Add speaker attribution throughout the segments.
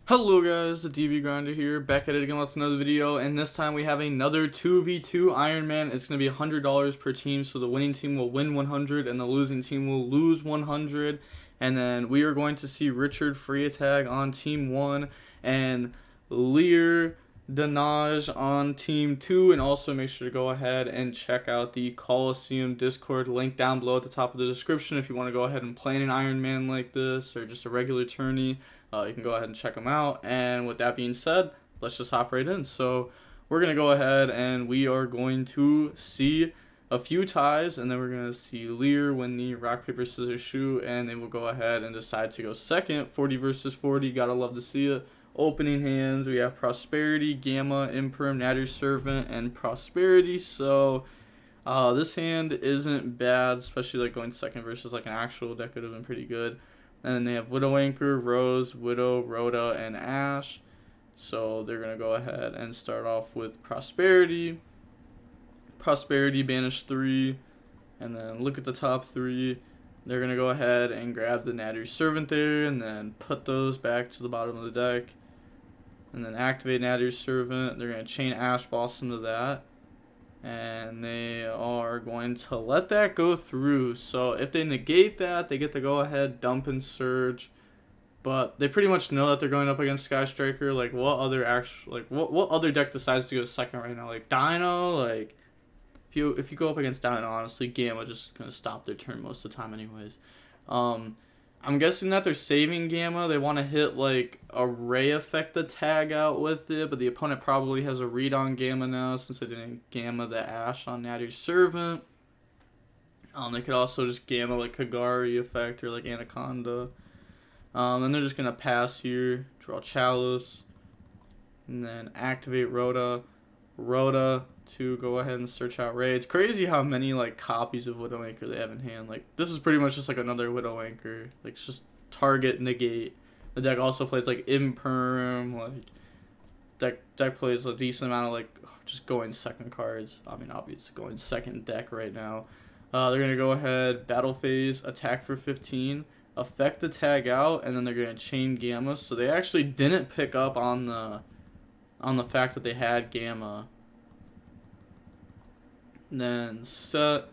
Speaker 1: Hello guys, the DB Grinder here, back at it again with another video, and this time we have another 2v2 Ironman. It's going to be $100 per team, so the winning team will win 100 and the losing team will lose 100. And then we are going to see Richard free attack on team 1 and Lear Danage on team 2, and also make sure to go ahead and check out the Coliseum Discord link down below at the top of the description if you want to go ahead and play an Ironman like this or just a regular tourney. You can go ahead and check them out. And with that being said, let's just hop right in. So we're going to go ahead and we are going to see a few ties, and then we're going to see Lear win the rock, paper, scissors, shoot, and they will go ahead and decide to go second. 40 versus 40, gotta love to see it. Opening hands, we have Prosperity, Gamma, Imperm, Natter's Servant, and Prosperity. So this hand isn't bad, especially like going second versus like an actual deck would have been pretty good. And then they have Widow Anchor, Rose, Widow, Rhoda, and Ash. So they're going to go ahead and start off with Prosperity. Prosperity, banish 3. And then look at the top 3. They're going to go ahead and grab the Natter's Servant there and then put those back to the bottom of the deck. And then activate Natter's Servant. They're going to chain Ash Blossom to that. And they are going to let that go through. So if they negate that, they get to go ahead, dump and surge. But they pretty much know that they're going up against Sky Striker. Like what other what other deck decides to go second right now? Like Dino, like if you go up against Dino, honestly, Gamma just gonna stop their turn most of the time anyways. I'm guessing that they're saving Gamma. They want to hit like a Ray effect the tag out with it, but the opponent probably has a read on Gamma now since they didn't Gamma the Ash on Natter's Servant. They could also just Gamma like Kagari effect or like Anaconda. Then they're just gonna pass here, draw Chalice, and then activate Rhoda to go ahead and search out Ray. It's crazy how many like copies of Widow Anchor they have in hand. Like this is pretty much just like another Widow Anchor. Like it's just target, negate. The deck also plays like Imperm. Like deck plays a decent amount of like just going second cards. I mean obviously going second deck right now. They're gonna go ahead, battle phase, attack for 15, effect the tag out, and then they're gonna chain Gamma. So they actually didn't pick up on the fact that they had Gamma. And then set.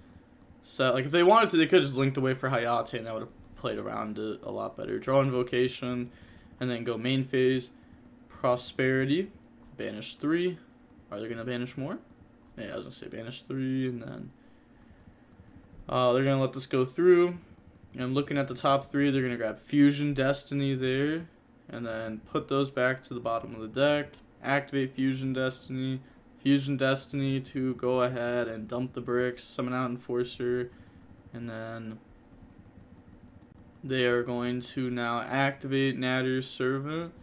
Speaker 1: Like if they wanted to, they could have just linked away for Hayate, and that would have played around it a lot better. Draw Invocation, and then go main phase. Prosperity, banish 3. Are they gonna banish more? Yeah, I was gonna say banish 3, and then they're gonna let this go through. And looking at the top 3, they're gonna grab Fusion Destiny there, and then put those back to the bottom of the deck. Activate Fusion Destiny to go ahead and dump the bricks, summon out Enforcer, and then they are going to now activate Natter's Servant,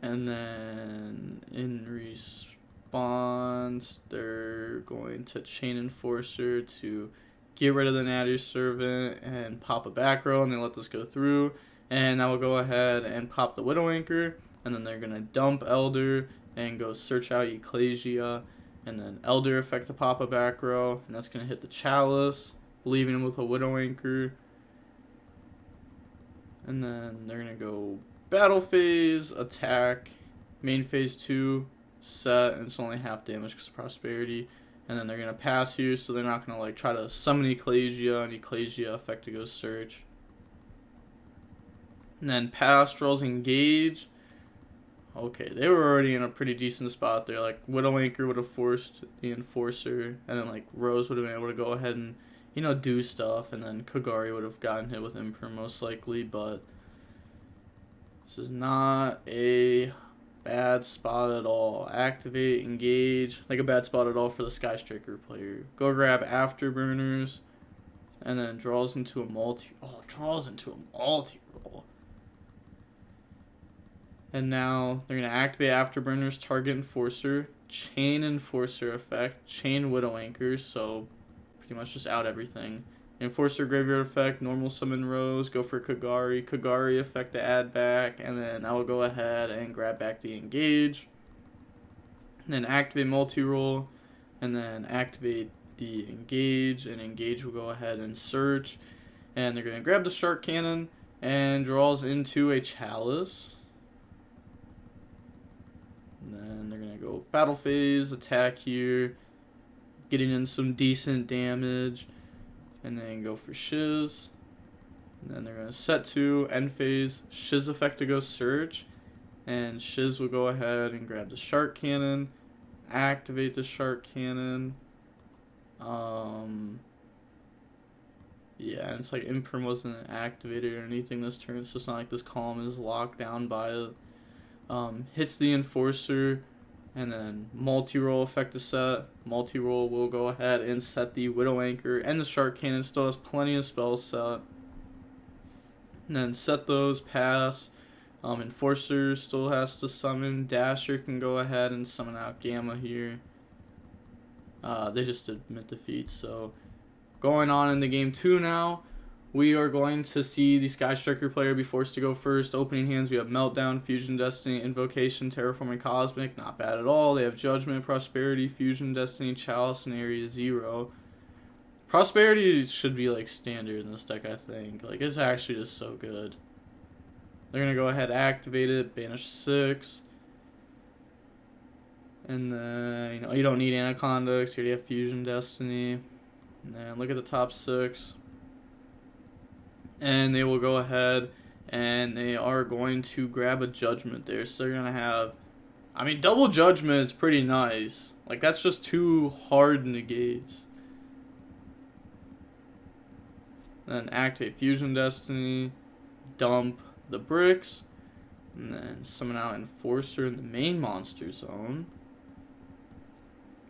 Speaker 1: and then in response they're going to chain Enforcer to get rid of the Natter's Servant and pop a back row, and they let this go through, and I will go ahead and pop the Widow Anchor, and then they're going to dump Elder and go search out Ecclesia, and then Elder effect to pop a back row, and that's going to hit the Chalice, leaving him with a Widow Anchor. And then they're going to go battle phase, attack, main phase 2, set, and it's only half damage because of Prosperity. And then they're going to pass here, so they're not going to like try to summon Ecclesia, and Ecclesia effect to go search. And then pass, draws engage. Okay, they were already in a pretty decent spot there. Like, Widow Anchor would have forced the Enforcer, and then, like, Rose would have been able to go ahead and, you know, do stuff, and then Kagari would have gotten hit with Imperm most likely, but this is not a bad spot at all. Activate, engage, like a bad spot at all for the Sky Striker player. Go grab Afterburners, and then draws into a multi-roll. And now they're going to activate Afterburners, target Enforcer, chain Enforcer effect, chain Widow Anchor, so pretty much just out everything. Enforcer graveyard effect, normal summon Rose, go for Kagari effect to add back, and then I will go ahead and grab back the engage. And then activate multi-roll, and then activate the engage, and engage will go ahead and search. And they're going to grab the Shark Cannon, and draws into a Chalice. And then they're going to go battle phase, attack here, getting in some decent damage, and then go for shiz. And then they're going to set to end phase, shiz effect to go search, and shiz will go ahead and grab the shark cannon, activate the shark cannon. Yeah, and it's like imperm wasn't activated or anything this turn, so it's not like this column is locked down by it. Hits the enforcer, and then multi-roll effect to set. Multi-roll will go ahead and set the Widow Anchor, and the shark cannon still has plenty of spells set. And then set those, pass. Enforcer still has to summon. Dasher can go ahead and summon out Gamma here. They just did mid defeat, so going on in the game 2 now, we are going to see the Sky Striker player be forced to go first. Opening hands, we have Meltdown, Fusion Destiny, Invocation, Terraforming Cosmic. Not bad at all. They have Judgment, Prosperity, Fusion Destiny, Chalice, and Area 0. Prosperity should be like standard in this deck, I think. Like, it's actually just so good. They're going to go ahead, activate it, banish 6. And then, you don't need Anaconda because you already have Fusion Destiny. And then look at the top 6. And they will go ahead and they are going to grab a Judgment there. So they're going to have, double Judgment is pretty nice. Like, that's just 2 hard negates. Then activate Fusion Destiny, dump the bricks, and then summon out Enforcer in the main monster zone.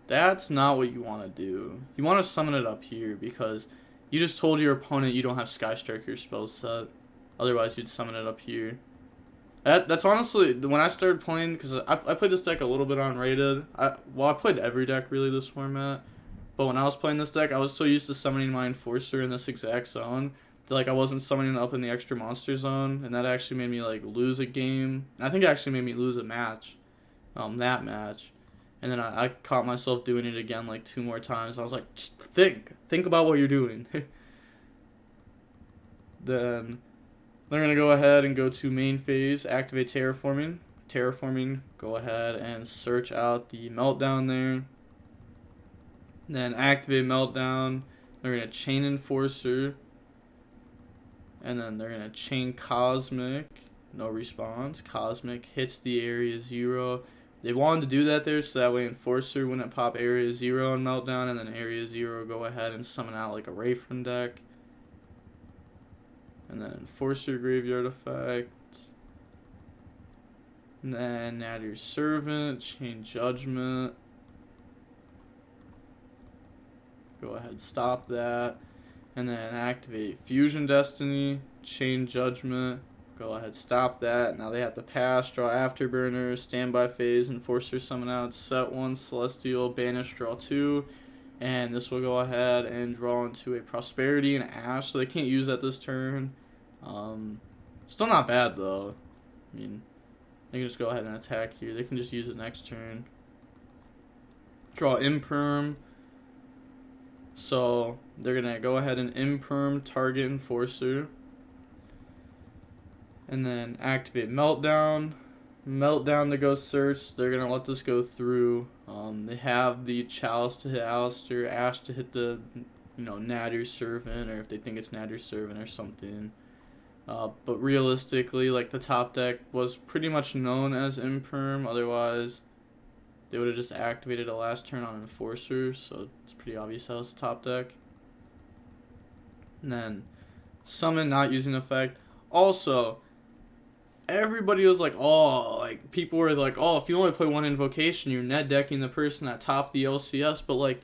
Speaker 1: That's not what you want to do. You want to summon it up here because you just told your opponent you don't have Sky Striker spells set. Otherwise, you'd summon it up here. That's honestly, when I started playing, because I played this deck a little bit on rated. I played every deck really this format. But when I was playing this deck, I was so used to summoning my Enforcer in this exact zone that like I wasn't summoning up in the extra monster zone, and that actually made me like lose a game. I think it actually made me lose a match, that match. And then I caught myself doing it again like 2 more times. I was like, just think about what you're doing. Then they're gonna go ahead and go to main phase, activate Terraforming. Terraforming, go ahead and search out the Meltdown there. Then activate Meltdown. They're going to chain Enforcer. And then they're going to chain Cosmic. No response. Cosmic hits the Area 0. They wanted to do that there so that way Enforcer wouldn't pop Area 0 and Meltdown. And then Area 0 go ahead and summon out like a Wraithfin deck. And then Enforcer Graveyard Effect. And then add your Servant. Chain Judgment. Go ahead, stop that, and then activate Fusion Destiny, chain Judgment, go ahead, stop that. Now they have to pass, draw Afterburner, standby phase, Enforcer summon out, set 1, Celestial, banish, draw 2, and this will go ahead and draw into a Prosperity and Ash, so they can't use that this turn. Still not bad though. They can just go ahead and attack here. They can just use it next turn. Draw Imperm. So they're going to go ahead and imperm target Enforcer. And then activate Meltdown. Meltdown to go search. They're going to let this go through. They have the Chalice to hit Alistair, Ash to hit the Nadir Servant, or if they think it's Nadir Servant or something. But realistically, like the top deck was pretty much known as imperm. Otherwise, they would have just activated a last turn on Enforcer, so it's pretty obvious that was the top deck. And then summon not using effect. Also, everybody was like, people were like, if you only play 1 invocation, you're net decking the person at top the LCS. But like,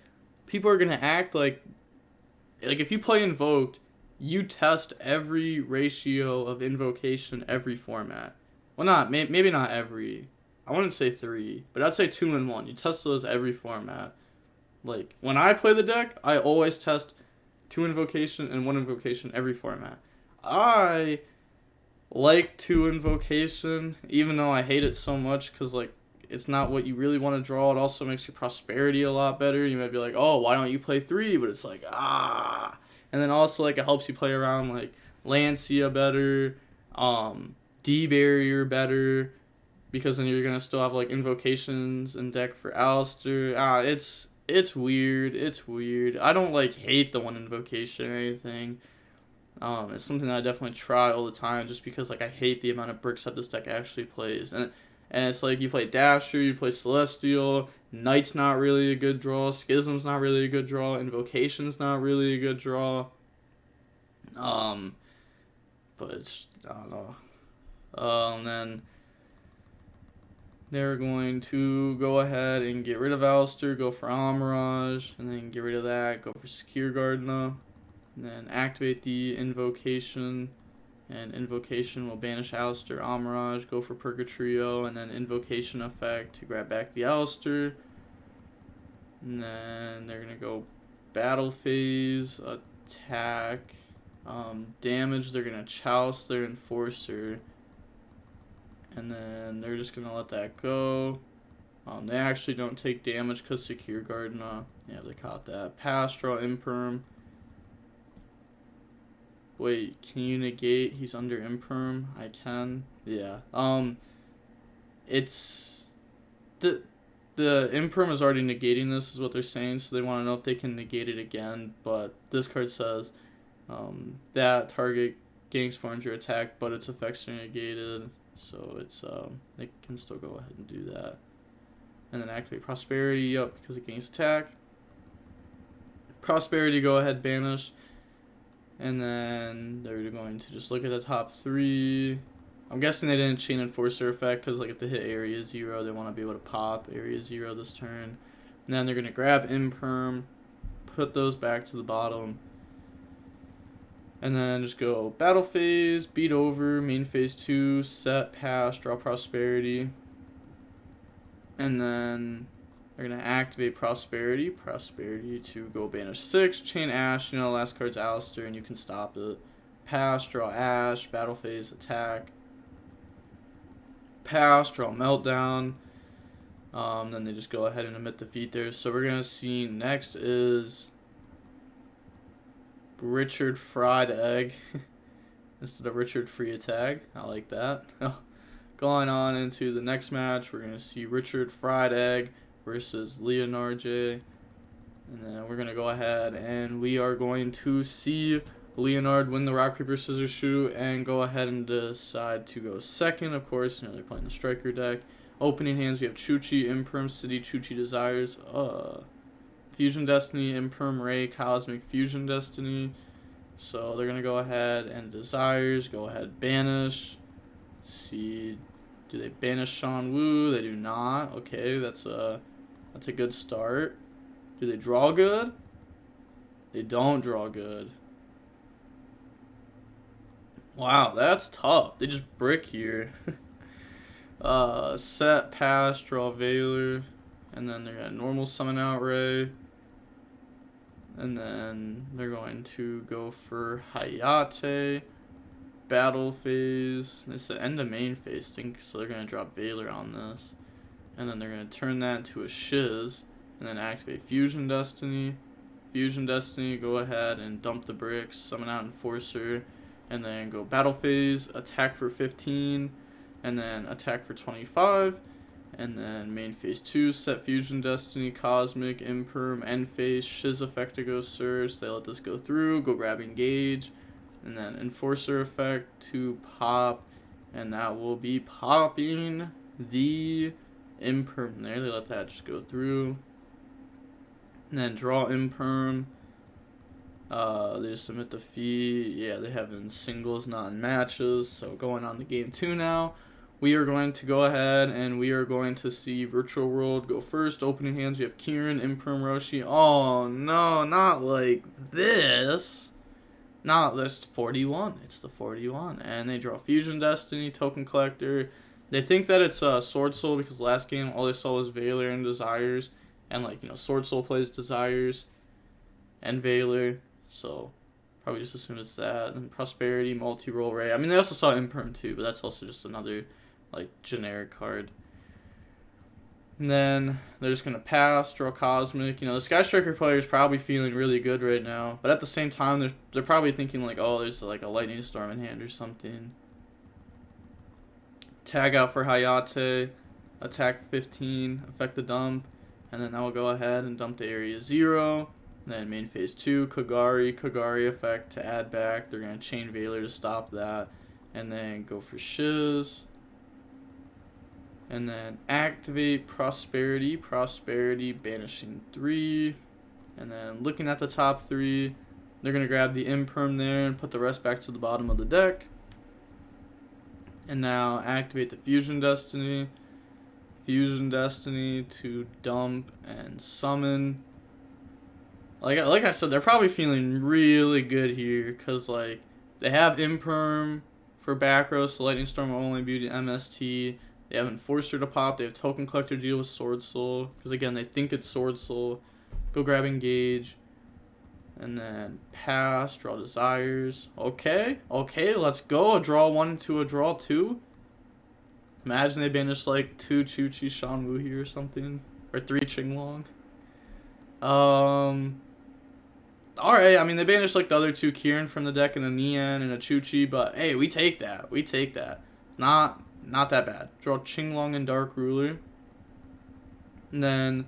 Speaker 1: people are gonna act like if you play Invoked, you test every ratio of invocation every format. Well, maybe not every. I wouldn't say 3, but I'd say 2 and 1. You test those every format. Like, when I play the deck, I always test 2 invocation and 1 invocation every format. I like 2 invocation, even though I hate it so much, because, like, it's not what you really want to draw. It also makes your prosperity a lot better. You might be like, why don't you play 3? But it's like, And then also, like, it helps you play around, like, Lancia better, D-Barrier better, because then you're gonna still have like invocations in deck for Alistair. It's weird. It's weird. I don't like hate the one invocation or anything. It's something that I definitely try all the time, just because like I hate the amount of bricks that this deck actually plays. And it's like you play Dasher, you play Celestial, Knight's not really a good draw, Schism's not really a good draw, Invocation's not really a good draw. But it's, I don't know. And then they're going to go ahead and get rid of Alistair, go for Amirage, and then get rid of that, go for Secure Gardener, and then activate the Invocation, and Invocation will banish Alistair, Amirage, go for Purgatrio, and then Invocation effect to grab back the Alistair. And then they're going to go Battle Phase, attack, damage, they're going to Chouse their Enforcer. And then they're just going to let that go. They actually don't take damage because Secure Gardener. Yeah, they caught that. Pass, draw Imperm. Wait, can you negate? He's under Imperm. I can. Yeah. It's... The Imperm is already negating this, is what they're saying, so they want to know if they can negate it again. But this card says that target gains 400 attack, but its effects are negated. So it's they can still go ahead and do that. And then activate Prosperity, yup, because it gains attack. Prosperity, go ahead, banish. And then they're going to just look at the top 3. I'm guessing they didn't chain Enforcer effect, because like if they hit Area 0, they want to be able to pop Area 0 this turn. And then they're going to grab Imperm, put those back to the bottom. And then just go Battle Phase, Beat Over, Main Phase 2, Set, Pass, draw Prosperity. And then they're going to activate Prosperity to go banish 6, chain Ash, you know, last card's Alistair, and you can stop it. Pass, draw Ash, Battle Phase, attack. Pass, draw Meltdown. Then they just go ahead and emit defeat there. So we're going to see next is Richard Fried Egg instead of Richard Free Attack. I like that. Going on into the next match, we're going to see Richard Fried Egg versus Leonard J. And then we're going to go ahead and we are going to see Leonard win the rock, paper, scissors shoot and go ahead and decide to go second. Of course, you know, they're playing the striker deck. Opening hands, we have Chuchi, Imperm, City, Chuchi Desires, Fusion Destiny, Imperm, Ray, Cosmic, Fusion Destiny. So they're going to go ahead and Desires, go ahead, banish. Let's see, do they banish Shan Wu? They do not. Okay, that's a good start. Do they draw good? They don't draw good. Wow, that's tough. They just brick here. Set, pass, draw Veiler. And then they're going to normal summon out Ray. And then they're going to go for Hayate. Battle Phase. It's the end of main phase, I think, so they're going to drop Veiler on this. And then they're going to turn that into a Shiz. And then activate Fusion Destiny. Fusion Destiny, go ahead and dump the bricks, summon out Enforcer. And then go Battle Phase, attack for 15. And then attack for 25. And then main phase 2, set Fusion Destiny, Cosmic, Imperm, end phase, Shiz effect to go Surge. They let this go through, go grab Engage. And then Enforcer effect to pop. And that will be popping the Imperm there. They let that just go through. And then draw Imperm. They just submit the fee. Yeah, they have in singles, not in matches. So going on to game 2 now. We are going to go ahead and we are going to see Virtual World go first. Opening hands, we have Kieran, Imperm, Roshi. Oh no, not like this. Not this 41. It's the 41. And they draw Fusion Destiny, Token Collector. They think that it's Sword Soul because last game all they saw was Veiler and Desires. And like, you know, Sword Soul plays Desires and Veiler. So probably just assume it's that. And Prosperity, Multi-Roll Ray. I mean, they also saw Imperm too, but that's also just another like generic card. And then they're just gonna pass, draw Cosmic. You know, the Sky Striker player is probably feeling really good right now, but at the same time, they're probably thinking like, oh, there's like a Lightning Storm in hand or something. Tag out for Hayate, attack 15, affect the dump, and then I will go ahead and dump to area 0. Then main phase 2, Kagari effect to add back. They're going to chain Veiler to stop that. And then go for Shiz. And then activate Prosperity, banishing 3. And then looking at the top 3, they're going to grab the Imperm there and put the rest back to the bottom of the deck. And now activate the Fusion Destiny. Fusion Destiny to dump and summon. Like I said, they're probably feeling really good here because like they have Imperm for back row, so Lightning Storm will only be the MST. They have Enforcer to pop. They have Token Collector to deal with Sword Soul because again they think it's Sword Soul. Go grab Engage, and then pass. Draw Desires. Okay, let's go. A draw 1 to a draw 2. Imagine they banish like 2 Chuchi Shanwu here or something, or 3 Qinglong. Alright, I mean, they banished like the other 2 Kieran from the deck and a Nian and a Chuchi, but hey, we take that. It's not that bad. Draw Qinglong and Dark Ruler. And then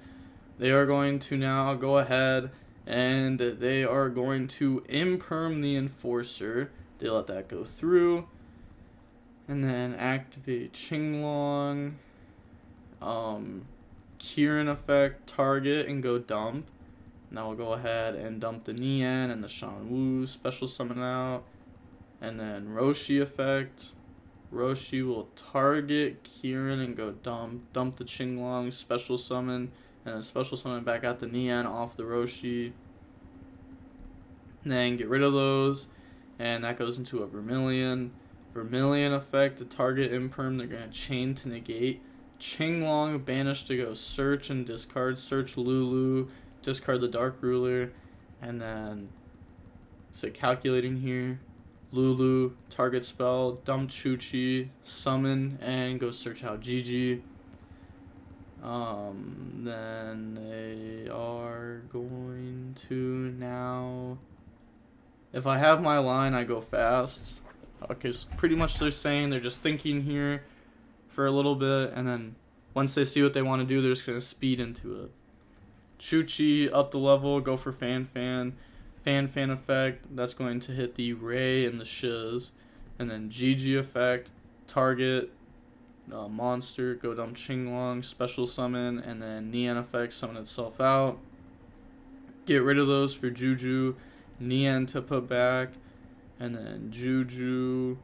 Speaker 1: they are going to now go ahead and they are going to Imperm the Enforcer. They let that go through. And then activate Qinglong. Kieran effect, target, and go dump. Now we'll go ahead and dump the Nian and the Shanwu, special summon out. And then Roshi effect. Roshi will target Kieran and go dump. Dump the Qinglong, special summon, and then special summon back out the Nian off the Roshi. And then get rid of those. And that goes into a Vermilion. Vermilion effect, the target Imperm, they're going to chain to negate. Qinglong banished to go search and discard. Search Lulu. Discard the Dark Ruler, and then so calculating here, Lulu, target spell, dump Chuchi, summon, and go search out Gigi. Then they are going to now, if I have my line, I go fast. Okay, so pretty much they're saying they're just thinking here for a little bit, and then once they see what they want to do, they're just going to speed into it. Chuchi up the level, go for Fan effect, that's going to hit the Ray and the Shiz. And then Gigi effect, target monster, go dump Qinglong, special summon, and then Nian effect, summon itself out. Get rid of those for Juju, Nian to put back, and then Juju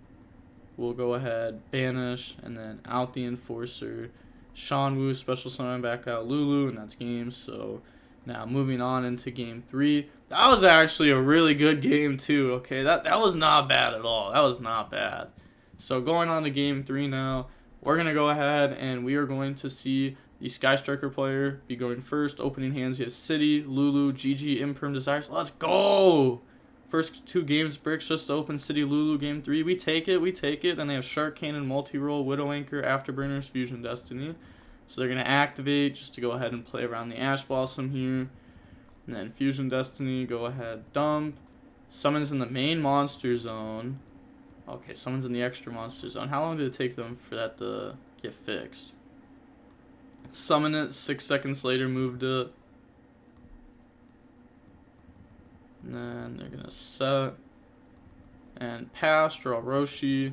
Speaker 1: will go ahead, banish, and then out the Enforcer. Shanwu, special summon back out Lulu, and that's game. So now moving on into game 3. That was actually a really good game too. Okay, that was not bad at all. That was not bad. So going on to game 3 now, we're gonna go ahead and we are going to see the Sky Striker player be going first. Opening hands, he has City, Lulu, Gigi, Imperm, Desires. Let's go! First 2 games, bricks just open. City, Lulu, game 3. We take it. Then they have Shark Cannon, Multi-Roll, Widow Anchor, Afterburners, Fusion Destiny. So they're going to activate just to go ahead and play around the Ash Blossom here. And then Fusion Destiny, go ahead, dump. Summons in the main monster zone. Okay, summons in the extra monster zone. How long did it take them for that to get fixed? Summon it, 6 seconds later, moved it. And then they're going to set and pass, draw Roshi.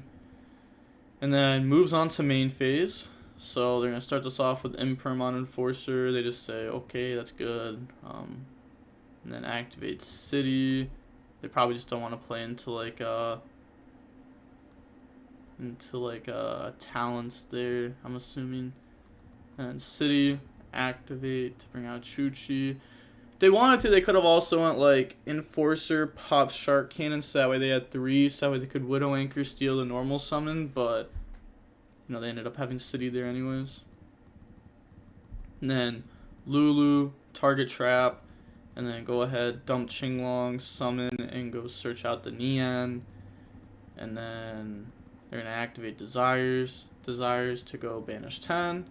Speaker 1: And then moves on to main phase. So they're going to start this off with Imperm on Enforcer. They just say, okay, that's good. And then activate City. They probably just don't want to play into like talents there, I'm assuming. And City, activate to bring out Chuchi. They wanted to, they could have also went like Enforcer, pop Shark Cannon, so that way they had 3, so that way they could Widow Anchor, steal the normal summon, but you know, they ended up having City there anyways. And then Lulu, target trap, and then go ahead, dump Qinglong, summon, and go search out the Nian. And then they're going to activate Desires to go banish 10.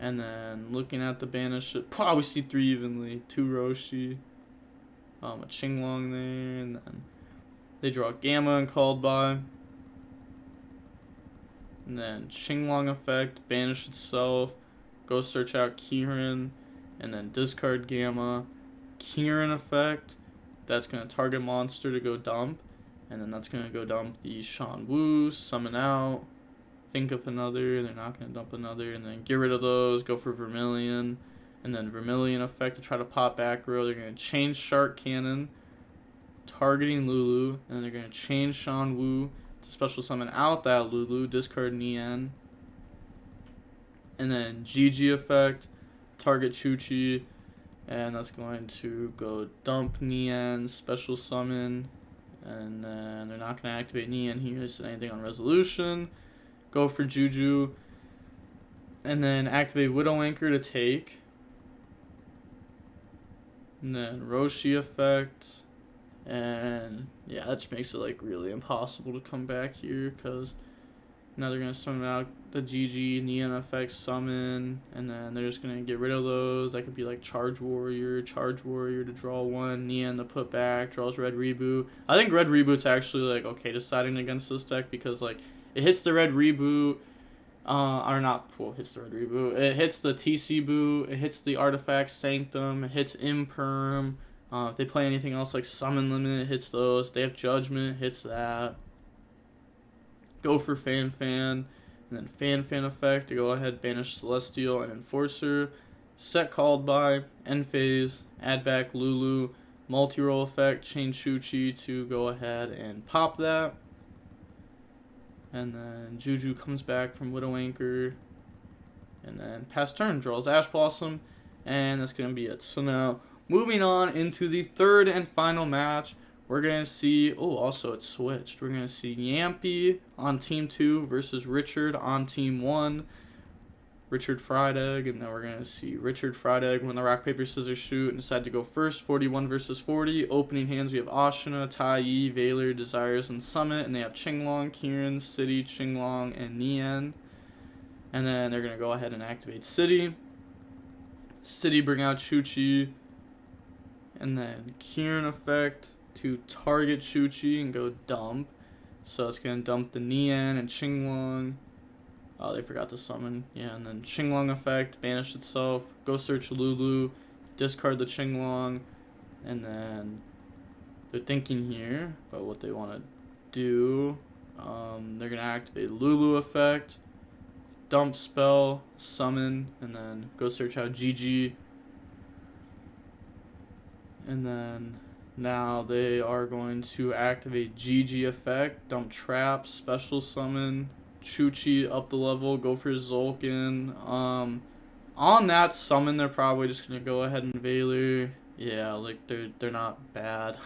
Speaker 1: And then looking at the banish, we see 3 evenly. 2 Roshi, a Qinglong there, and then they draw Gamma and called by. And then Qinglong effect, banish itself, go search out Kieran, and then discard Gamma. Kieran effect, that's going to target monster to go dump, and then that's going to go dump the Shan Wu, summon out, think of another, they're not going to dump another, and then get rid of those, go for Vermilion, and then Vermilion effect to try to pop back row. They're going to change Shark Cannon, targeting Lulu, and then they're going to change Shan Wu to special summon out that Lulu, discard Nian, and then GG effect, target Chuchi, and that's going to go dump Nian, special summon, and then they're not going to activate Nian here, so anything on resolution, go for Juju, and then activate Widow Anchor to take, and then Roshi effect, and yeah, that just makes it like really impossible to come back here, because now they're going to summon out the GG, Nian effect, summon, and then they're just going to get rid of those. That could be like Charge Warrior to draw one, Nian to put back, draws Red Reboot. I think Red Reboot's actually like okay deciding against this deck, because like it hits the Red Reboot, or not, well, hits the Red Reboot, it hits the TC Boot, it hits the Artifact Sanctum, it hits Imperm. If they play anything else like Summon Limit, it hits those. If they have Judgment, it hits that. Go for Fan, and then Fan effect to go ahead, banish Celestial and Enforcer. Set called by, end phase, add back Lulu, multi-roll effect, change Chuchi to go ahead and pop that. And then Juju comes back from Widow Anchor. And then pass turn, draws Ash Blossom. And that's going to be it. So now, moving on into the third and final match, we're going to see, oh, also it switched. We're going to see Yampy on Team 2 versus Richard on Team 1. Richard Fried Egg, and then we're going to see Richard Fried Egg win the rock, paper, scissors, shoot, and decide to go first, 41 versus 40. Opening hands, we have Ashina, Tai, Valor, Desires, and Summit, and they have Qinglong, Kieran, City, Qinglong, and Nian. And then they're going to go ahead and activate City. City bring out Chuchi, and then Kieran effect to target Chuchi and go dump. So it's going to dump the Nian and Qinglong. Oh, they forgot to summon. Yeah, and then Qinglong effect, banish itself, go search Lulu, discard the Qinglong, and then they're thinking here about what they want to do. They're going to activate Lulu effect, dump spell, summon, and then go search out GG. And then now they are going to activate GG effect, dump trap, special summon, Chuchi up the level, go for Zolkin. On that summon, they're probably just gonna go ahead and Valor. Yeah, like they're not bad.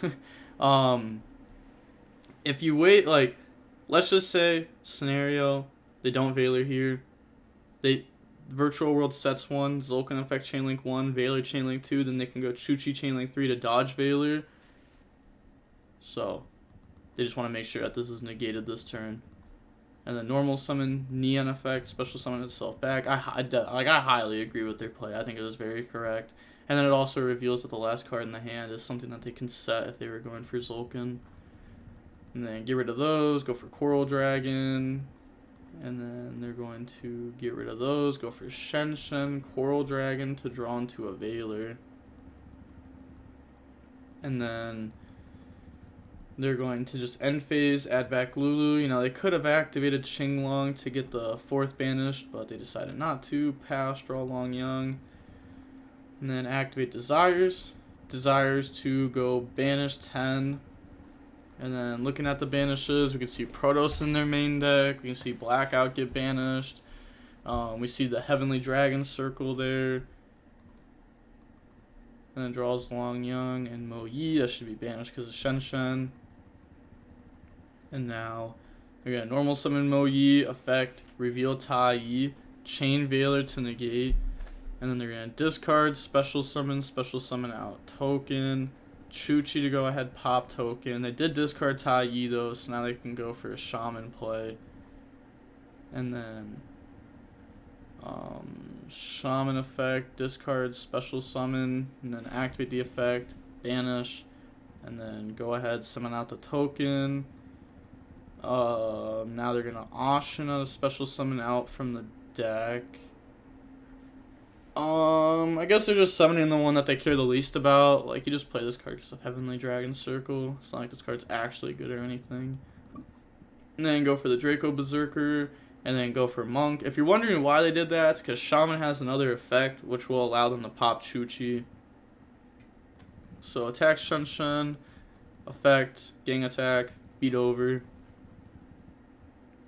Speaker 1: If you wait, like, let's just say scenario, they don't Valor here. They Virtual World sets 1, Zolkin effect chainlink 1, Valor chainlink 2, then they can go Chuchi chainlink 3 to dodge Valor. So they just want to make sure that this is negated this turn. And then normal summon, Nian effect, special summon itself back. I highly agree with their play. I think it was very correct. And then it also reveals that the last card in the hand is something that they can set if they were going for Zolkin. And then get rid of those, go for Coral Dragon. And then they're going to get rid of those, go for Shen, Coral Dragon to draw into a Valor. And then they're going to just end phase, add back Lulu. You know, they could have activated Qinglong to get the 4th banished, but they decided not to. Pass, draw Long Young. And then activate Desires. Desires to go banish 10. And then looking at the banishes, we can see Protoss in their main deck. We can see Blackout get banished. We see the Heavenly Dragon circle there. And then draws Long Young and Mo Yi. That should be banished because of Shen. And now they're going to normal summon Mo Yi, effect, reveal Tai Yi, chain Valor to negate. And then they're going to discard, special summon out token, Chuchi to go ahead, pop token. They did discard Tai Yi though, so now they can go for a Shaman play. And then Shaman effect, discard, special summon, and then activate the effect, banish, and then go ahead, summon out the token. Now they're gonna Ashina special summon out from the deck. I guess they're just summoning the one that they care the least about. Like, you just play this card because of Heavenly Dragon Circle. It's not like this card's actually good or anything. And then go for the Draco Berserker, and then go for Monk. If you're wondering why they did that, it's because Shaman has another effect, which will allow them to pop Chuchi. So attack Shun Shun, effect, gang attack, beat over.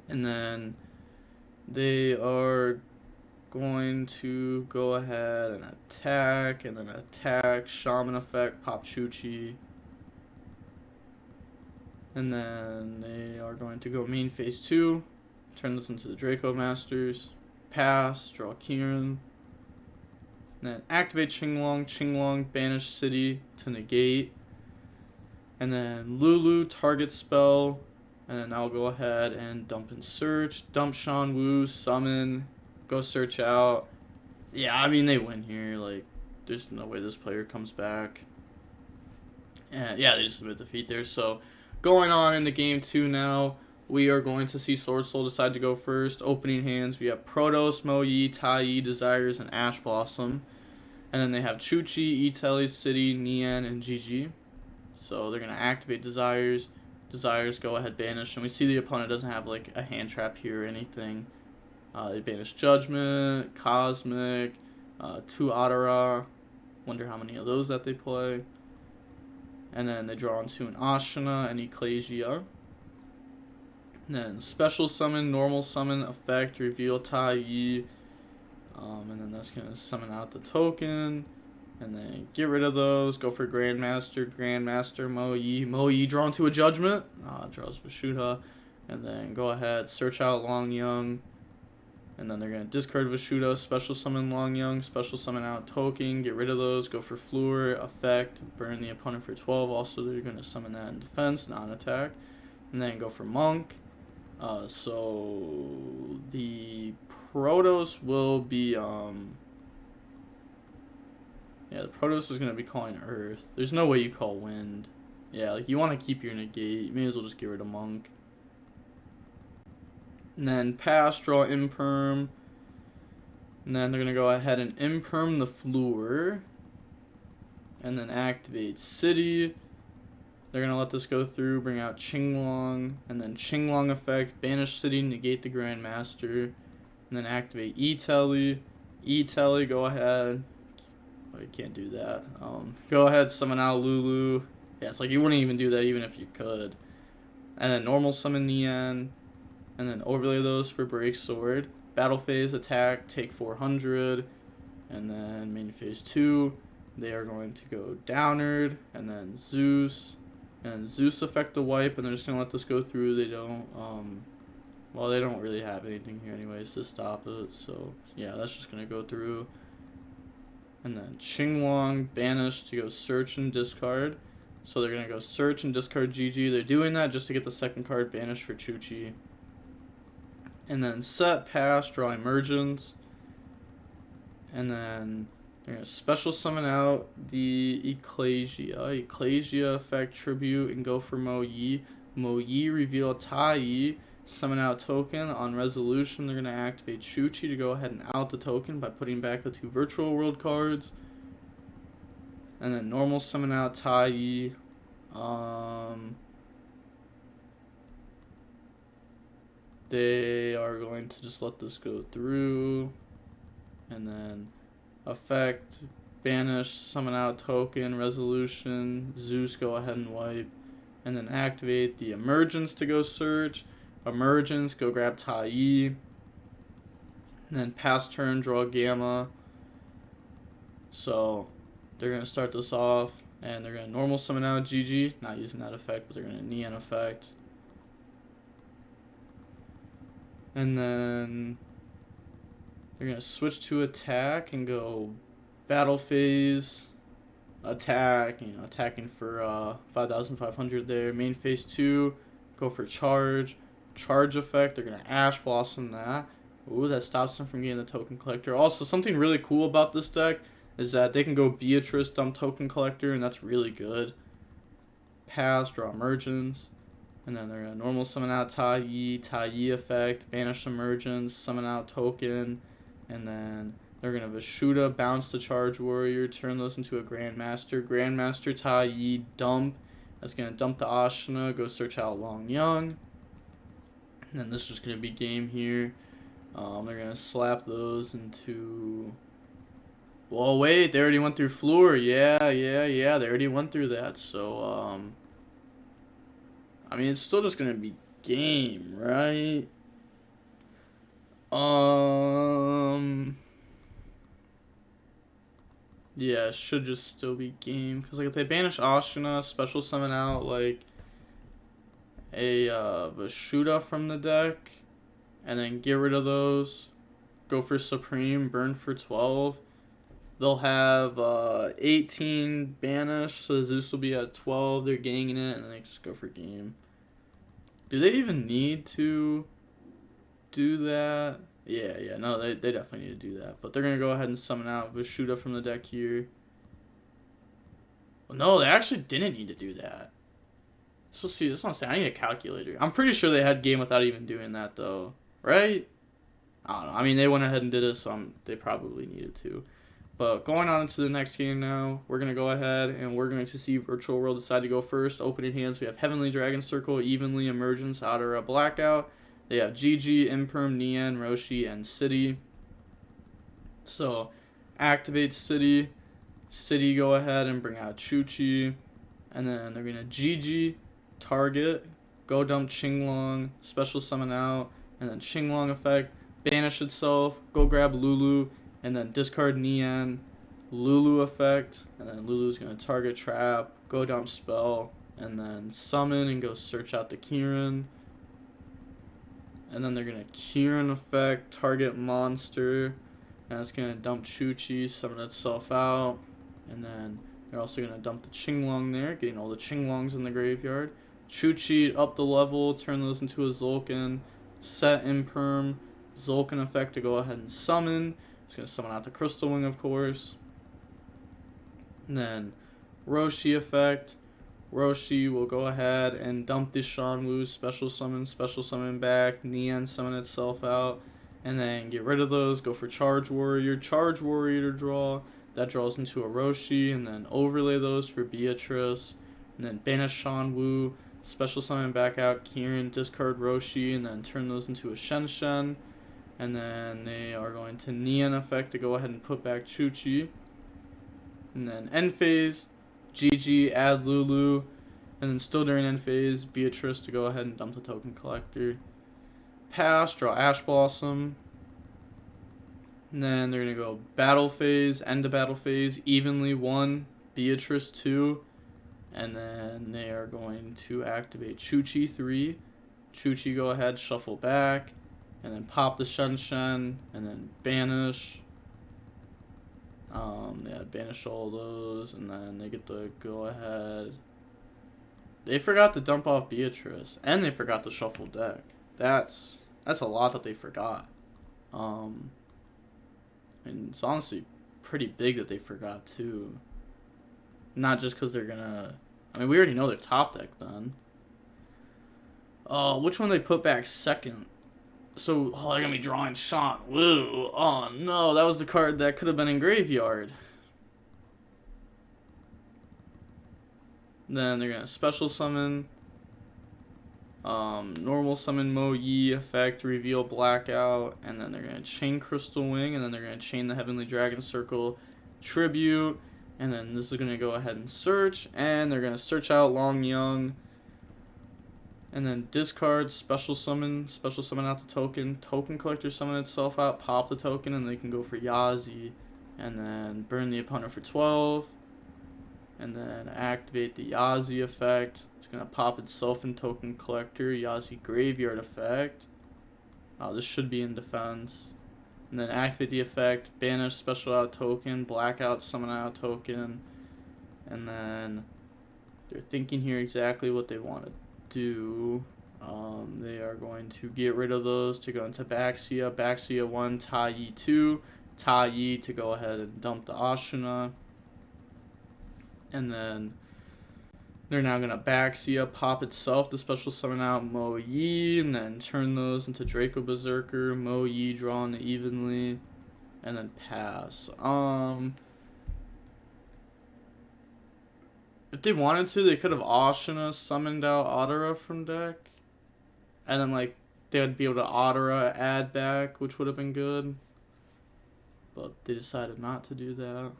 Speaker 1: And then they are going to go ahead and attack, and then attack, Shaman effect, pop Chuchi. And then they are going to go main phase 2, turn this into the Draco Masters, pass, draw Kieran. And then activate Qinglong, banish City to negate. And then Lulu, target spell. And then I'll go ahead and dump and search, dump Shan Wu, summon, go search out. Yeah, I mean, they win here. Like, there's no way this player comes back. And yeah, they just submit defeat there. So, going on in the game 2 now, we are going to see Sword Soul decide to go first. Opening hands, we have Protos, Mo Yi, Tai Yi, Desires, and Ash Blossom. And then they have Chuchi, Itali, City, Nian, and GG. So they're going to activate Desires. Desires, go ahead, banish. And we see the opponent doesn't have like a hand trap here or anything. They banish Judgment, Cosmic, 2 Adara. Wonder how many of those that they play. And then they draw into an Ashina and Ecclesia. And then special summon, normal summon, effect, reveal Tai Yi. And then that's going to summon out the token. And then get rid of those. Go for Grandmaster, Mo Yi. Mo Yi draw into a Judgment. Draws Vashuda. And then go ahead, search out Long Young. And then they're going to discard Vashuda, special summon Long Young, special summon out token, get rid of those, go for Fluor, effect, burn the opponent for 12. Also, they're going to summon that in defense, non-attack. And then go for Monk. So the Protos will be, yeah, the Protos is going to be calling Earth. There's no way you call Wind. Yeah, like, you want to keep your negate. You may as well just get rid of Monk. And then pass, draw Imperm. And then they're going to go ahead and Imperm the Fluor. And then activate City. They're going to let this go through, bring out Qinglong. And then Qinglong effect, banish City, negate the Grandmaster. And then activate E-Telly. E-Telly, go ahead. Oh, you can't do that. Go ahead, summon out Lulu. Yeah, it's like you wouldn't even do that even if you could. And then normal summon Nian. And then overlay those for Break Sword. Battle phase, attack, take 400. And then main phase 2, they are going to go Downward. And then Zeus. And Zeus affect the wipe. And they're just going to let this go through. They don't, well, they don't really have anything here anyways to stop it. So, yeah, that's just going to go through. And then Qinglong, banish to go search and discard. So they're going to go search and discard GG. They're doing that just to get the second card banished for Chuchi. And then set, pass, draw Emergence. And then they're going to special summon out the Ecclesia. Ecclesia effect tribute and go for Mo Yi. Mo Yi reveal Tai Yi. Summon out token. On resolution, they're going to activate Chuchi to go ahead and out the token by putting back the 2 virtual world cards. And then normal summon out Tai Yi. They are going to just let this go through. And then effect, banish, summon out token, resolution, Zeus, go ahead and wipe. And then activate the Emergence to go search. Emergence, go grab Tai Yi. And then pass turn, draw Gamma. So they're going to start this off. And they're going to normal summon out GG. Not using that effect, but they're going to Nian effect. And then they're going to switch to attack and go battle phase, attack, you know, attacking for 5,500 there. Main phase 2, go for charge. Charge effect, they're going to Ash Blossom that. Ooh, that stops them from getting the Token Collector. Also, something really cool about this deck is that they can go Beatrice, dump Token Collector, and that's really good. Pass, draw Emergence. And then they're going to normal summon out Tai effect, banish emergence, summon out token, and then they're going to Vishuda, bounce the Charge Warrior, turn those into a Grandmaster. Grandmaster Tai dump. That's going to dump the Ashina, go search out Long Young. And then this is going to be game here. They're going to slap those into... Well, wait, they already went through Floor. Yeah, they already went through that. So, I mean, it's still just going to be game, right? Yeah, it should just still be game. Because, like, if they banish Ashina, special summon out, like, a Vishuda from the deck, and then get rid of those, go for Supreme, burn for 12, they'll have 18 banish, so Zeus will be at 12, they're ganging it, and then they just go for game. Do they even need to do that? Yeah, no, they definitely need to do that. But they're going to go ahead and summon out Vishuda from the deck here. Well, no, they actually didn't need to do that. So see, this one say I need a calculator. I'm pretty sure they had game without even doing that, though. Right? I don't know. I mean, they went ahead and did it, so they probably needed to. But going on into the next game now, we're going to go ahead and we're going to see Virtual World decide to go first. Opening hands, we have Heavenly Dragon Circle, Evenly, Emergence, Outer Blackout. They have GG, Imperm, Nian, Roshi, and City. So, activate City. City go ahead and bring out Chuchi. And then they're going to GG, target, go dump Qinglong, special summon out, and then Qinglong effect, banish itself, go grab Lulu, and then discard Nian, Lulu effect, and then Lulu's going to target trap, go dump spell, and then summon and go search out the Kirin. And then they're going to Kirin effect, target monster, and it's going to dump Chuchi, summon itself out, and then they're also going to dump the Qinglong there, getting all the Qinglongs in the graveyard. Chuchi up the level, turn those into a Zolkin, set Imperm, Zolkin effect to go ahead and summon. It's going to summon out the Crystal Wing, of course. And then Roshi effect. Roshi will go ahead and dump this Shanwu, special summon back, Nian summon itself out, and then get rid of those, go for Charge Warrior to draw, that draws into a Roshi, and then overlay those for Beatrice, and then banish Shanwu, special summon back out Kirin, discard Roshi, and then turn those into a Shen, and then they are going to Nian effect to go ahead and put back Chuchi, and then end phase, GG, add Lulu, and then still during end phase, Beatrice to go ahead and dump the token collector. Pass, draw Ash Blossom. And then they're going to go battle phase, end of battle phase, evenly 1, Beatrice 2. And then they are going to activate Chuchi 3. Chuchi go ahead, shuffle back, and then pop the Shen, and then banish. Yeah, banish all those, and then they get to go ahead. They forgot to dump off Beatrice, and they forgot to shuffle deck. That's a lot that they forgot. And it's honestly pretty big that they forgot too. Not just because they're gonna. I mean, we already know their top deck then. Oh, which one they put back second? So, they're gonna be drawing Shant Wu. Oh no, that was the card that could have been in graveyard. Then they're gonna special summon, normal summon Mo Yi effect, reveal Blackout, and then they're gonna chain Crystal Wing, and then they're gonna chain the Heavenly Dragon Circle, Tribute, and then this is gonna go ahead and search, and they're gonna search out Long Young. And then discard, special summon out the token collector summon itself out, pop the token, and they can go for Yazi, and then burn the opponent for 12, and then activate the Yazi effect. It's going to pop itself in token collector, Yazi graveyard effect. This should be in defense. And then activate the effect, banish special out token, blackout summon out token, and then they're thinking here exactly what they want to do. They are going to get rid of those to go into Baxia 1, Tai 2, Tai to go ahead and dump the Ashina, and then They're now going to Baxia, pop itself to special summon out Mo Yi, and then turn those into Draco Berserker, Mo Yi drawn evenly, and then pass. If they wanted to, they could have Ashina summoned out Adara from deck, and then like they would be able to Adara add back, which would have been good. But they decided not to do that.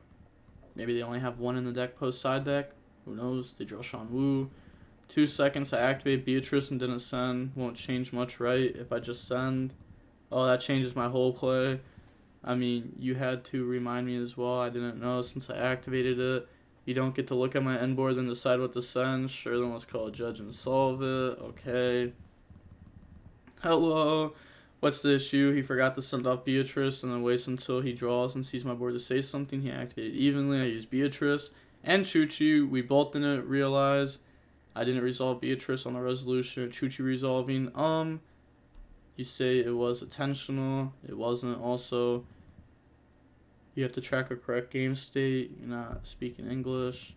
Speaker 1: Maybe they only have one in the deck post side deck. Who knows? They draw Shan Wu. 2 seconds to activate Beatrice and didn't send. Won't change much, right? If I just send. Oh, that changes my whole play. I mean, you had to remind me as well. I didn't know since I activated it. You don't get to look at my end board and decide what to send. Sure, then let's call a judge and solve it. Okay. Hello. What's the issue? He forgot to send off Beatrice and then waits until he draws and sees my board to say something. He activated evenly. I used Beatrice and Chuchi. We both didn't realize I didn't resolve Beatrice on the resolution. Chuchi resolving. You say it was intentional. It wasn't. Also, you have to track a correct game state. You're not speaking English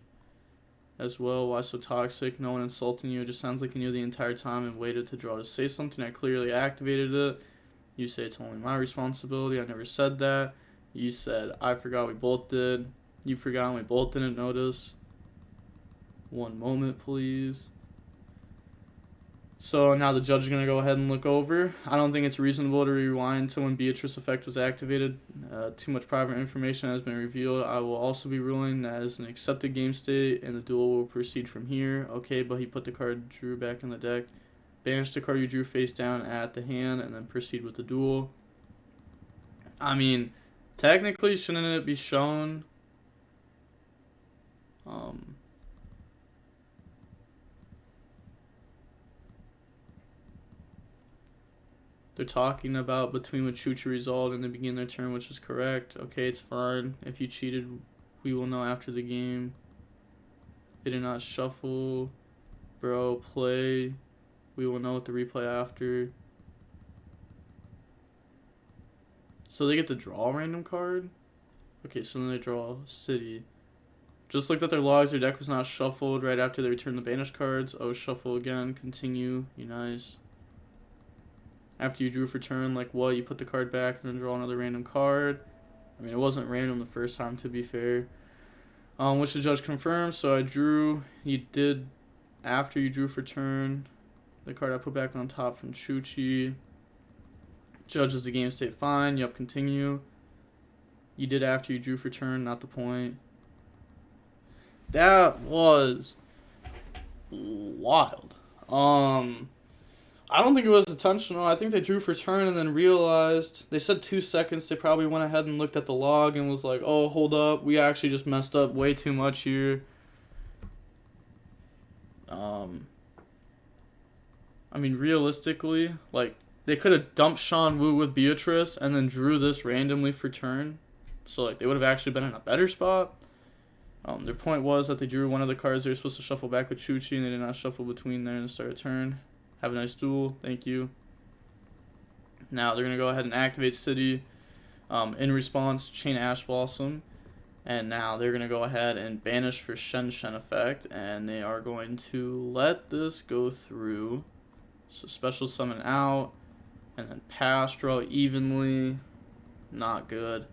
Speaker 1: as well. Why so toxic? No one insulting you. It just sounds like you knew the entire time and waited to draw to say something. I clearly activated it. You say it's only my responsibility. I never said that. You said I forgot. We both did. You forgot and we both didn't notice. One moment, please. So now the judge is going to go ahead and look over. I don't think it's reasonable to rewind to when Beatrice effect was activated. Too much private information has been revealed. I will also be ruling that as an accepted game state and the duel will proceed from here. Okay, but he put the card drew back in the deck. Banish the card you drew face down at the hand and then proceed with the duel. I mean, technically, shouldn't it be shown? They're talking about between what Chuchi resolved and they begin their turn, which is correct. Okay, it's fine. If you cheated, we will know after the game. They did not shuffle. Bro, play. We will know with the replay after. So they get to draw a random card? Okay, so then they draw City. Just looked at their logs. Their deck was not shuffled right after they returned the banished cards. Oh, shuffle again. Continue. You nice. After you drew for turn, like what? You put the card back and then draw another random card. I mean, it wasn't random the first time, to be fair. Which the judge confirmed. So I drew. You did after you drew for turn. The card I put back on top from Chuchi. Judges the game state fine. Yup, continue. You did after you drew for turn, not the point. That was wild. I don't think it was intentional. I think they drew for turn and then realized, they said 2 seconds. They probably went ahead and looked at the log and was like, oh, hold up. We actually just messed up way too much here. I mean, realistically, like, they could have dumped Shan Wu with Beatrice and then drew this randomly for turn. So, like, they would have actually been in a better spot. Their point was that they drew one of the cards they were supposed to shuffle back with Chuchi and they did not shuffle between there and start a turn. Have a nice duel. Thank you. Now they're going to go ahead and activate City. In response, Chain Ash Blossom. And now they're going to go ahead and banish for Shen Shen effect. And they are going to let this go through. So special summon out. And then pass, draw evenly. Not good.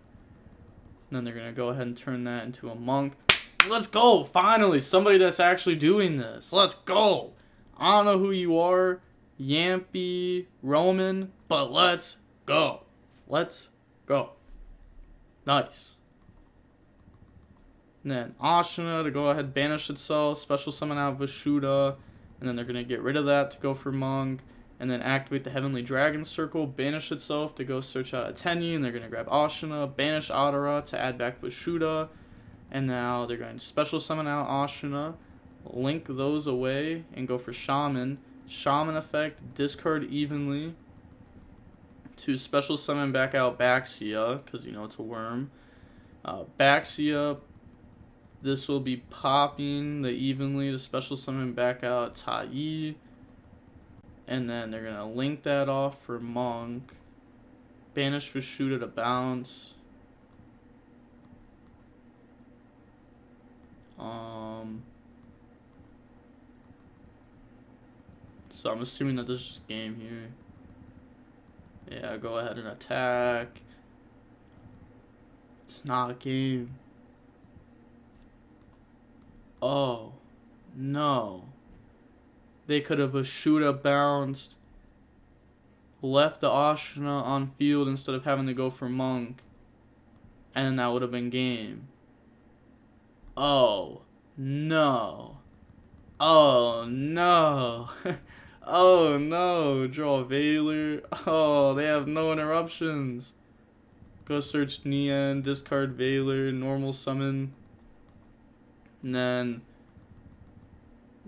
Speaker 1: And then they're going to go ahead and turn that into a monk. Let's go! Finally! Somebody that's actually doing this. Let's go! I don't know who you are, Yampy, Roman, but let's go. Let's go. Nice. And then Ashina to go ahead, banish itself, special summon out Vishuda, and then they're going to get rid of that to go for Monk, and then activate the Heavenly Dragon Circle, banish itself to go search out Atenyi, and they're going to grab Ashina, banish Adara to add back Vishuda, and now they're going to special summon out Ashina, link those away, and go for Shaman. Shaman effect, discard evenly to special summon back out Baxia, because you know it's a worm. Baxia, this will be popping the evenly to special summon back out Tai. And then they're going to link that off for Monk. Banish for Shooter to bounce. So I'm assuming that this is just game here. Yeah, go ahead and attack. It's not a game. Oh, no. They could have Vashuda bounced, left the Ashina on field instead of having to go for Monk, and then that would have been game. Oh, no. Oh, no. Oh, no. Draw Veiler. Oh, they have no interruptions. Go search Nian, discard Veiler, normal summon. And then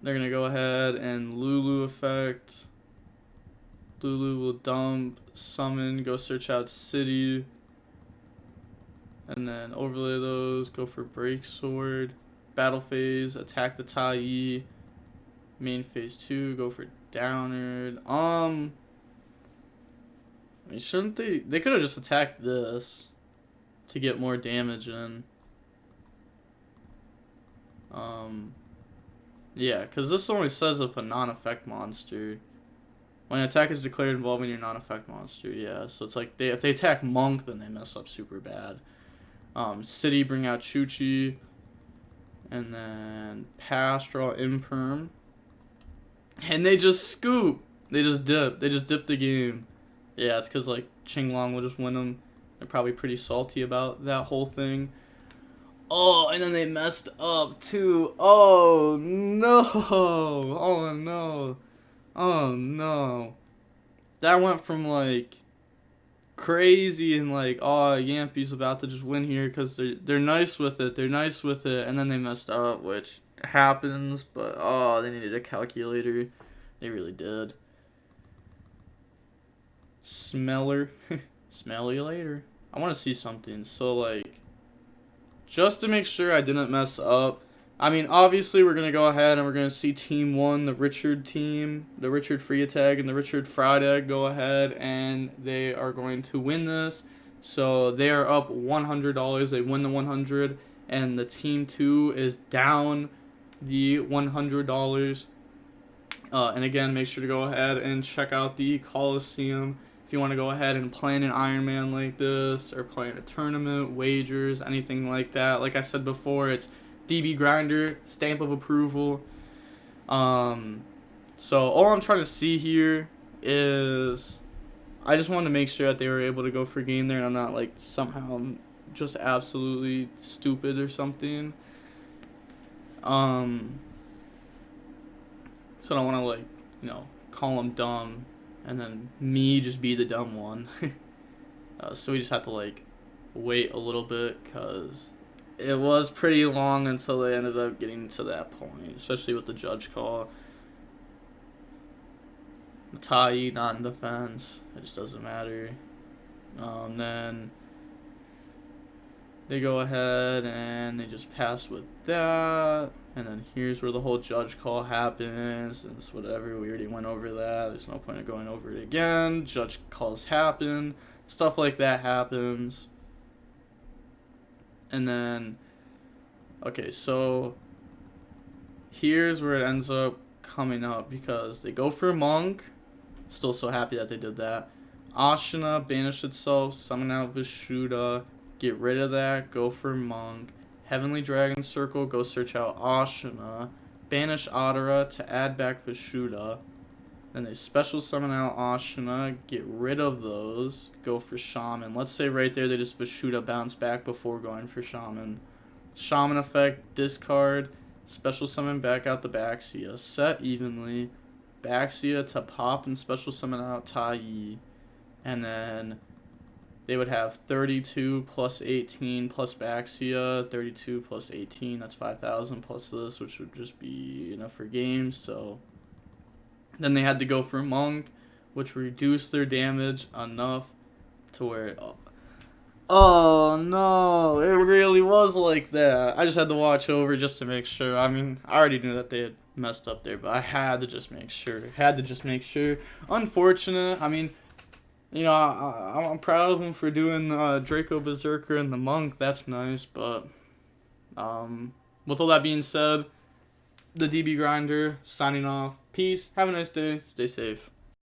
Speaker 1: they're going to go ahead and Lulu effect. Lulu will dump, summon, go search out City. And then overlay those, go for Break Sword. Battle phase, attack the Tai. Main phase 2, go for Downward. I mean, shouldn't they? They could have just attacked this to get more damage in. Yeah, because this only says if a non-effect monster. When an attack is declared involving your non-effect monster, yeah. So it's like if they attack Monk, then they mess up super bad. City, bring out Chuchi. And then pass, draw Imperm. And they just scoop. They just dip. They just dip the game. Yeah, it's because like Qinglong will just win them. They're probably pretty salty about that whole thing. Oh, and then they messed up too. Oh no. Oh no. Oh no. That went from like crazy and like, oh, Yampy's about to just win here because they're nice with it. They're nice with it. And then they messed up, which happens. But, oh, they needed a calculator. They really did. Smeller. Smell you later. I want to see something. So, like, just to make sure I didn't mess up. I mean, obviously, we're going to go ahead and we're going to see Team 1, the Richard team, the Richard Freitag and the Richard Freitag go ahead and they are going to win this. So they are up $100. They win the 100 and the Team 2 is down the $100. And again, make sure to go ahead and check out the Coliseum if you want to go ahead and plan an Ironman like this or plan a tournament, wagers, anything like that. Like I said before, it's DB Grinder, stamp of approval. So all I'm trying to see here is I just wanted to make sure that they were able to go for game there and I'm not like somehow just absolutely stupid or something. So I don't want to like, you know, call them dumb and then me just be the dumb one. So we just have to like wait a little bit because it was pretty long until they ended up getting to that point, especially with the judge call. Tai not in defense. It just doesn't matter. Then they go ahead and they just pass with that. And then here's where the whole judge call happens. And it's whatever. We already went over that. There's no point in going over it again. Judge calls happen. Stuff like that happens. And then, okay, so here's where it ends up coming up because they go for Monk. Still so happy that they did that. Ashina, banish itself, summon out Vashuda, get rid of that, go for Monk. Heavenly Dragon Circle, go search out Ashina. Banish Adara to add back Vashuda. Then they special summon out Ashina, get rid of those, go for Shaman. Let's say right there they just Vashuda bounce back before going for Shaman. Shaman effect, discard, special summon back out the Baxia. Set evenly, Baxia to pop and special summon out Tai. And then they would have 32 plus 18 plus Baxia, 32 plus 18, that's 5,000 plus this, which would just be enough for games, so then they had to go for Monk, which reduced their damage enough to where oh no, it really was like that. I just had to watch over just to make sure. I mean, I already knew that they had messed up there, but I had to just make sure. Unfortunate. I mean, you know, I'm proud of them for doing Draco Berserker and the Monk. That's nice, but with all that being said, the DB Grinder signing off. Peace. Have a nice day. Stay safe.